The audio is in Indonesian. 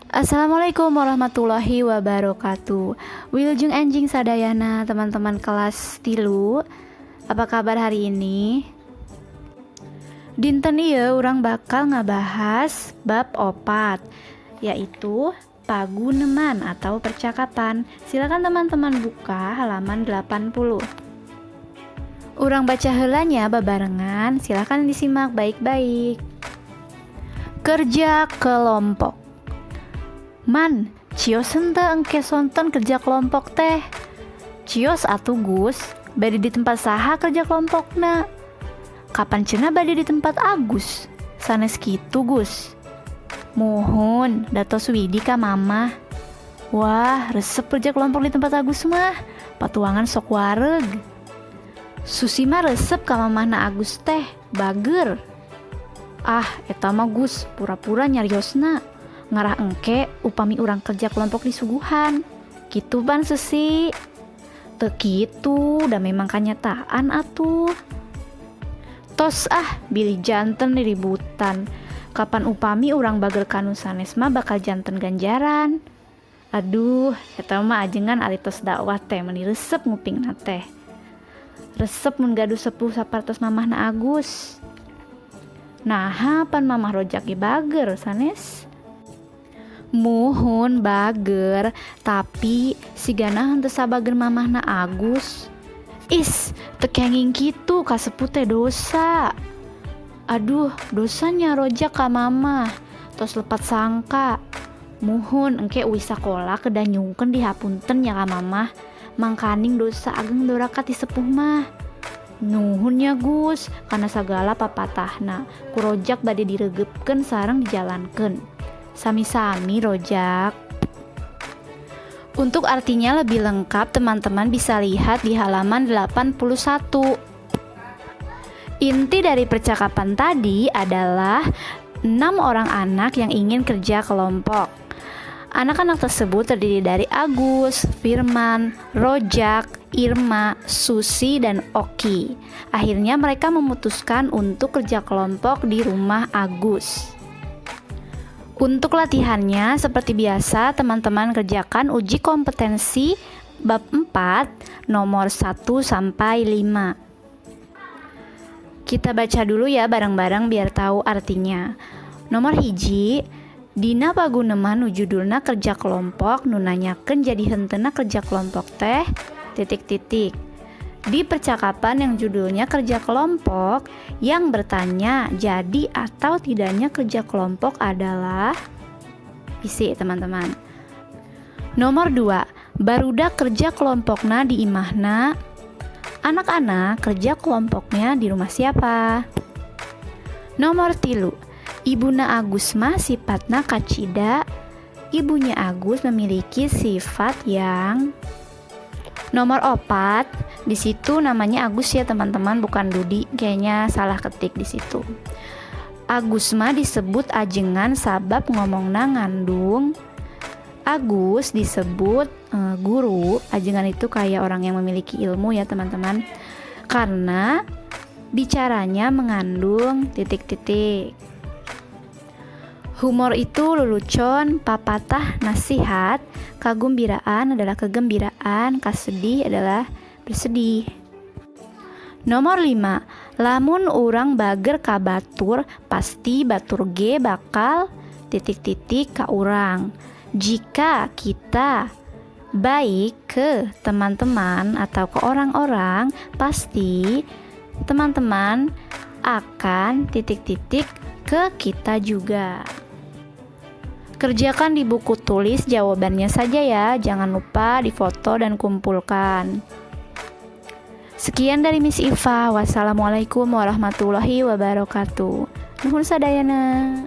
Assalamualaikum warahmatullahi wabarakatuh. Wilujeng anjing sadayana teman-teman kelas tilu. Apa kabar hari ini? Dinten ieu urang bakal ngabahas bab opat, yaitu paguneman atau percakapan. Silakan teman-teman buka halaman 80. Urang baca heulanya babarengan, silakan disimak baik-baik. Kerja kelompok. Man, cios henteu engke sonton kerja kelompok teh. Cios atuh Gus, bade di tempat saha kerja kelompokna? Kapan cenah bade di tempat Agus? Sanes kitu Gus. Mohon, datos Widi ka Mama. Wah, resep kerja kelompok di tempat Agus mah. Patuangan sok wareg. Susi mah resep ka mamahna Agus teh, bager. Ah, eta mah Gus, pura-pura nyariosna. Ngarah engke upami urang kerja kelompok di suguhan gitu ban Susi. Teu kitu, da memang kanyataan atuh. Tos bilih janten diributan. Kapan upami urang bager kanu sanes mah bakal janten ganjaran. Aduh, eta mah ajengan ari tos dakwah teh meuni resep ngupingna teh. Resep mun gaduh sepuh sapartos mamahna Agus. Naha pan mamah rojak ge bager sanes. Muhun bager, tapi sigana henteu sabager mamahna Agus. Is, teu kenging kitu kaseput teh dosa. Aduh, dosanya rojak ka mamah, tos lepat sangka. Muhun engke uwi sakola kedah nyungkeun dihapunten nya ka mamah, mangkaning dosa ageng doraka ti sepuh mah. Nuhun nya Gus, kana sagala papatahna, ku rojak bade diregepkeun sareng dijalankeun. Sami-sami rojak. Untuk artinya lebih lengkap teman-teman bisa lihat di halaman 81. Inti dari percakapan tadi adalah 6 orang anak yang ingin kerja kelompok. Anak-anak tersebut terdiri dari Agus, Firman, Rojak, Irma, Susi, dan Oki. Akhirnya mereka memutuskan untuk kerja kelompok di rumah Agus. Untuk latihannya, seperti biasa, teman-teman kerjakan uji kompetensi bab 4, nomor 1 sampai 5. Kita baca dulu ya bareng-bareng biar tahu artinya. Nomor hiji, dina paguneman nu judulna kerja kelompok nu nanyakeun jadi henteuna kerja kelompok teh ... Di percakapan yang judulnya kerja kelompok, yang bertanya jadi atau tidaknya kerja kelompok adalah isi teman-teman. Nomor 2, barudak kerja kelompokna di imahna. Anak-anak kerja kelompoknya di rumah siapa? Nomor 3, ibuna Agus mah sifatna kacida. Ibunya Agus memiliki sifat yang... Nomor 4, di situ namanya Agus ya teman-teman, bukan Dudi, kayaknya salah ketik di situ. Agus mah disebut ajengan sabab ngomongna ngandung. Agus disebut guru, ajengan itu kayak orang yang memiliki ilmu ya teman-teman, karena bicaranya mengandung ... Humor itu lelucon, papatah nasihat, kagumbiraan adalah kegembiraan, kasedih adalah bersedih. Nomor 5, lamun urang bager ka batur, pasti batur ge bakal ... ka urang. Jika kita baik ke teman-teman atau ke orang-orang, pasti teman-teman akan ... ke kita juga. Kerjakan di buku tulis jawabannya saja ya, jangan lupa difoto dan kumpulkan. Sekian dari Miss Iva. Wassalamualaikum warahmatullahi wabarakatuh. Nuhun sadayana.